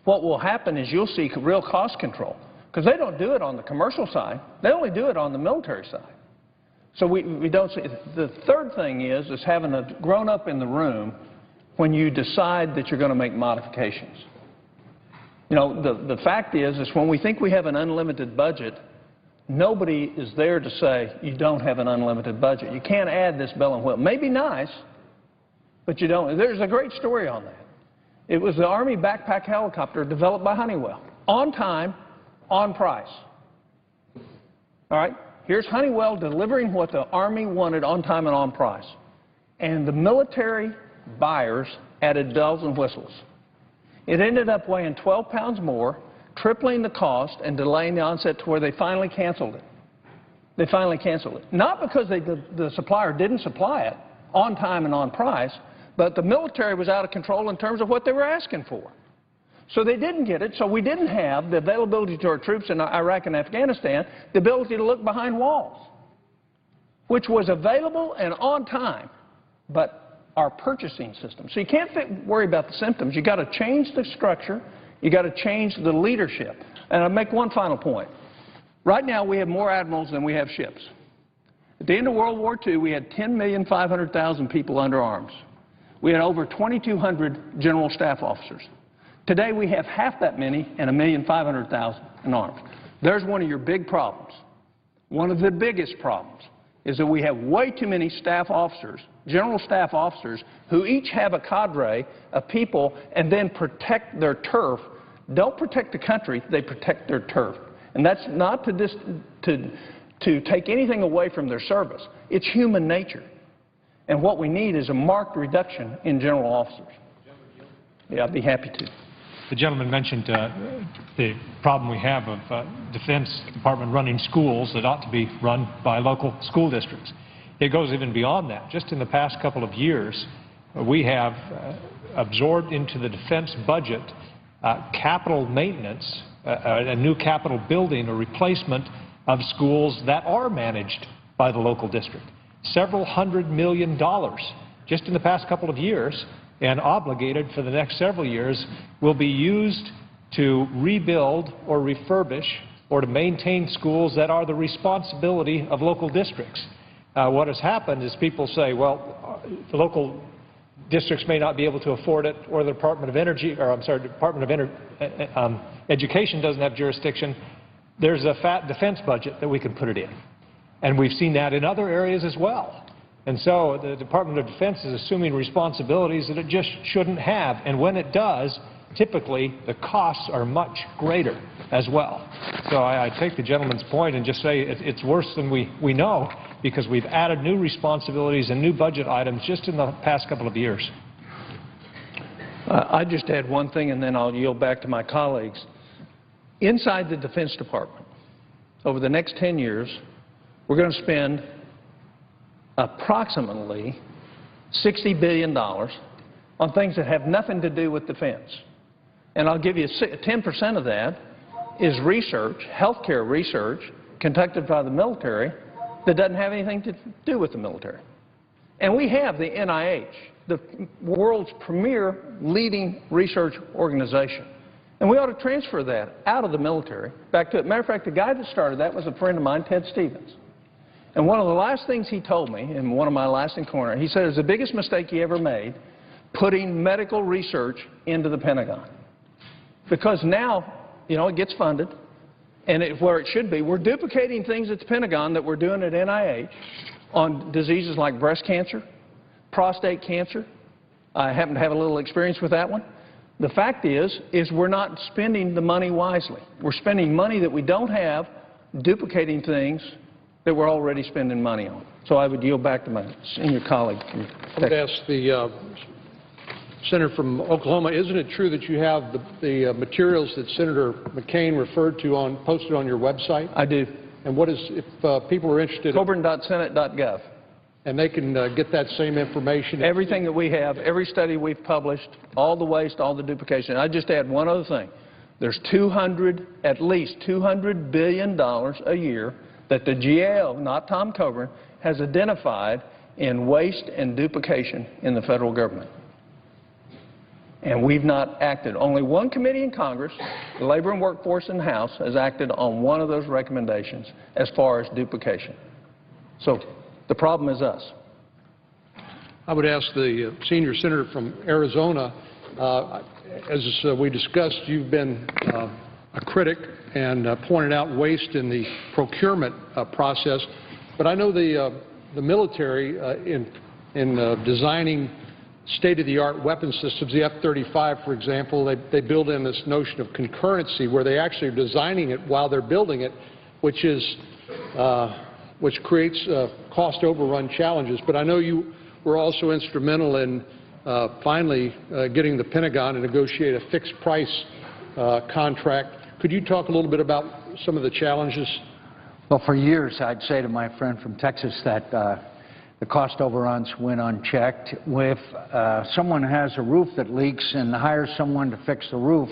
what will happen is you'll see real cost control, because they don't do it on the commercial side. They only do it on the military side. So we don't see. The third thing is having grown up in the room when you decide that you're going to make modifications. You know, the fact is when we think we have an unlimited budget, nobody is there to say you don't have an unlimited budget. You can't add this bell and whistle. Maybe nice, but you don't. There's a great story on that. It was the Army backpack helicopter developed by Honeywell. On time, on price. All right? Here's Honeywell delivering what the Army wanted on time and on price. And the military buyers added bells and whistles. It ended up weighing 12 pounds more, tripling the cost, and delaying the onset to where they finally canceled it. They finally canceled it. Not because the supplier didn't supply it on time and on price, but the military was out of control in terms of what they were asking for. So they didn't get it, so we didn't have the availability to our troops in Iraq and Afghanistan, the ability to look behind walls, which was available and on time, but our purchasing system. So you can't worry about the symptoms. You've got to change the structure. You've got to change the leadership. And I'll make one final point. Right now we have more admirals than we have ships. At the end of World War II, we had 10,500,000 people under arms. We had over 2,200 general staff officers. Today we have half that many and 1,500,000 in arms. There's one of your big problems. One of the biggest problems is that we have way too many staff officers, general staff officers, who each have a cadre of people and then protect their turf. Don't protect the country, they protect their turf. And that's not to take anything away from their service. It's human nature. And what we need is a marked reduction in general officers. Yeah, I'd be happy to. The gentleman mentioned the problem we have of Defense Department running schools that ought to be run by local school districts. It goes even beyond that. Just in the past couple of years, we have absorbed into the defense budget capital maintenance, a new capital building or replacement of schools that are managed by the local district. Several $100 million just in the past couple of years, and obligated for the next several years, will be used to rebuild or refurbish or to maintain schools that are the responsibility of local districts. What has happened is people say, well, the local districts may not be able to afford it, or the Department of Energy, or I'm sorry, Department of Education doesn't have jurisdiction. There's a fat defense budget that we can put it in. And we've seen that in other areas as well. And so the Department of Defense is assuming responsibilities that it just shouldn't have. And when it does, typically the costs are much greater as well. So I take the gentleman's point and just say it's worse than we know, because we've added new responsibilities and new budget items just in the past couple of years. I just add one thing, and then I'll yield back to my colleagues. Inside the Defense Department, over the next 10 years, we're going to spend approximately $60 billion on things that have nothing to do with defense. And I'll give you 10% of that is research, healthcare research, conducted by the military that doesn't have anything to do with the military. And we have the NIH, the world's premier leading research organization. And we ought to transfer that out of the military back to it. Matter of fact, the guy that started that was a friend of mine, Ted Stevens. And one of the last things he told me in one of my last encounters, he said it was the biggest mistake he ever made, putting medical research into the Pentagon. Because now, you know, it gets funded, and where it should be, we're duplicating things at the Pentagon that we're doing at NIH on diseases like breast cancer, prostate cancer. I happen to have a little experience with that one. The fact is we're not spending the money wisely. We're spending money that we don't have, duplicating things that we're already spending money on. So I would yield back to my senior colleague. I would ask the Senator from Oklahoma, isn't it true that you have the materials that Senator McCain referred to posted on your website? I do. And what is, if people are interested? Coburn.senate.gov. And they can get that same information? Everything that we have, every study we've published, all the waste, all the duplication. I just add one other thing. There's at least $200 billion a year that the GAO, not Tom Coburn, has identified in waste and duplication in the federal government. And we've not acted. Only one committee in Congress, the Labor and Workforce in the House, has acted on one of those recommendations as far as duplication. So the problem is us. I would ask the senior senator from Arizona, as we discussed, you've been a critic and pointed out waste in the procurement process. But I know the military in designing state-of-the-art weapon systems, the F-35, for example, they build in this notion of concurrency where they actually are designing it while they're building it, which creates cost overrun challenges. But I know you were also instrumental in finally getting the Pentagon to negotiate a fixed price contract. Could you talk a little bit about some of the challenges? Well, for years I'd say to my friend from Texas that the cost overruns went unchecked. If someone has a roof that leaks and hires someone to fix the roof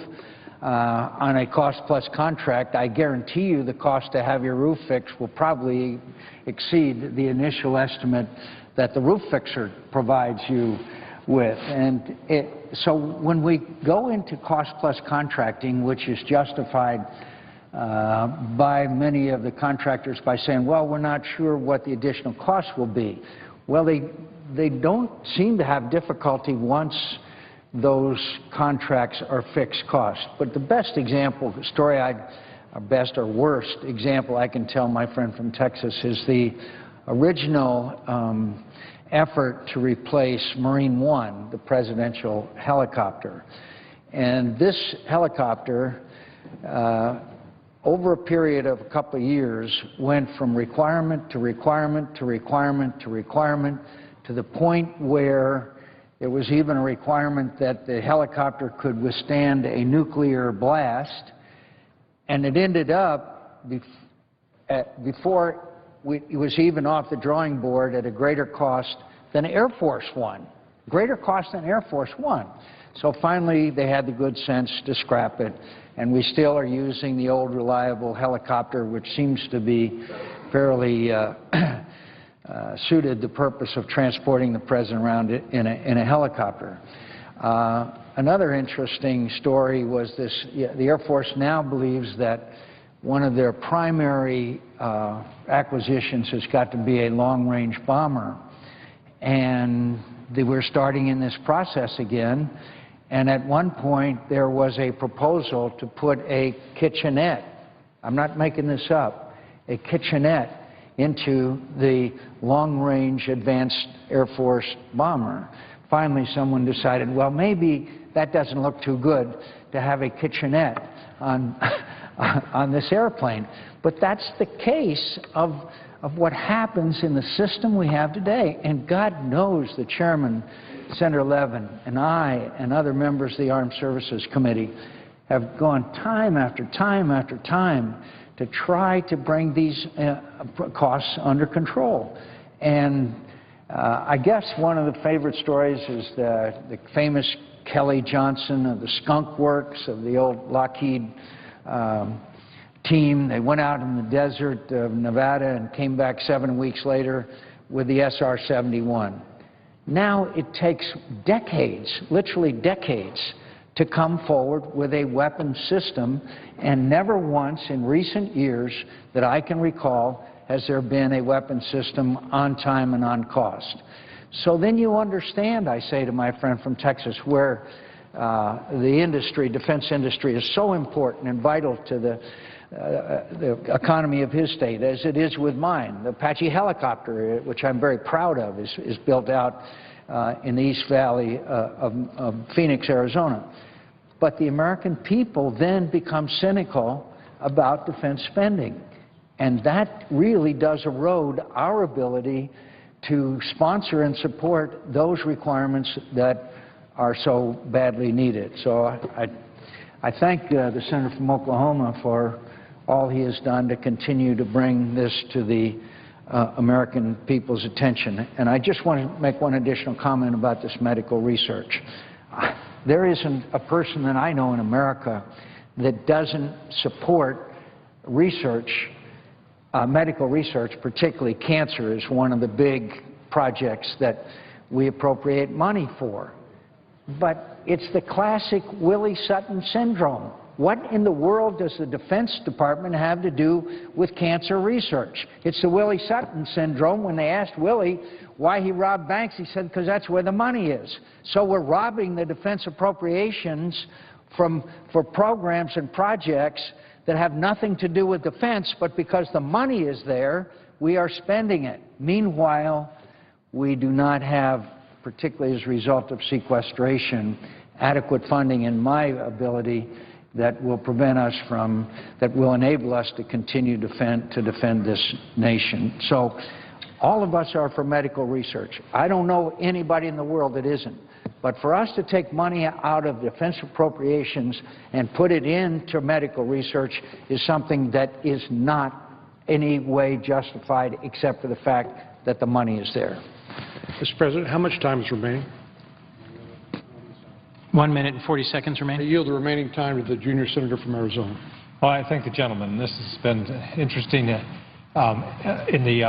on a cost-plus contract, I guarantee you the cost to have your roof fixed will probably exceed the initial estimate that the roof fixer provides you with. And so when we go into cost-plus contracting, which is justified by many of the contractors by saying, well, we're not sure what the additional costs will be. Well, they don't seem to have difficulty once those contracts are fixed cost. But the best example, best or worst example I can tell my friend from Texas is the original effort to replace Marine One, the presidential helicopter. And this helicopter, over a period of a couple of years, went from requirement to requirement to requirement to requirement to the point where there was even a requirement that the helicopter could withstand a nuclear blast. And it ended up, before it was even off the drawing board, at a greater cost than Air Force One. Greater cost than Air Force One. So finally they had the good sense to scrap it. And we still are using the old reliable helicopter, which seems to be fairly suited the purpose of transporting the president around in a helicopter. Another interesting story was this: the Air Force now believes that one of their primary acquisitions has got to be a long-range bomber. And they were starting in this process again. And at one point, there was a proposal to put a kitchenette, I'm not making this up, a kitchenette into the long-range advanced Air Force bomber. Finally, someone decided, well, maybe that doesn't look too good to have a kitchenette on this airplane. But that's the case of what happens in the system we have today. And God knows the chairman, Senator Levin, and I and other members of the Armed Services Committee have gone time after time after time to try to bring these costs under control. And I guess one of the favorite stories is the famous Kelly Johnson of the Skunk Works of the old Lockheed team. They went out in the desert of Nevada and came back 7 weeks later with the SR-71. Now it takes decades, literally decades, to come forward with a weapon system, and never once in recent years that I can recall has there been a weapon system on time and on cost. So then you understand, I say to my friend from Texas, where the industry, defense industry, is so important and vital to the economy of his state, as it is with mine. The Apache helicopter, which I'm very proud of, is built out in the East Valley of Phoenix, Arizona. But the American people then become cynical about defense spending. And that really does erode our ability to sponsor and support those requirements that are so badly needed. So I thank the senator from Oklahoma for all he has done to continue to bring this to the American people's attention. And I just want to make one additional comment about this medical research. There isn't a person that I know in America that doesn't support research medical research, particularly cancer, is one of the big projects that we appropriate money for. But it's the classic Willie Sutton syndrome. What in the world does the Defense Department have to do with cancer research? It's the Willie Sutton syndrome. When they asked Willie why he robbed banks, he said, because that's where the money is. So we're robbing the defense appropriations for programs and projects that have nothing to do with defense, but because the money is there, we are spending it. Meanwhile, we do not have, particularly as a result of sequestration, adequate funding, in my ability, that will prevent us from, that will enable us to continue to defend this nation. So all of us are for medical research. I don't know anybody in the world that isn't. But for us to take money out of defense appropriations and put it into medical research is something that is not any way justified except for the fact that the money is there. Mr. President, how much time is remaining? 1 minute and 40 seconds I remaining. yield the remaining time to the junior senator from Arizona. Well, I thank the gentleman. This has been interesting. In the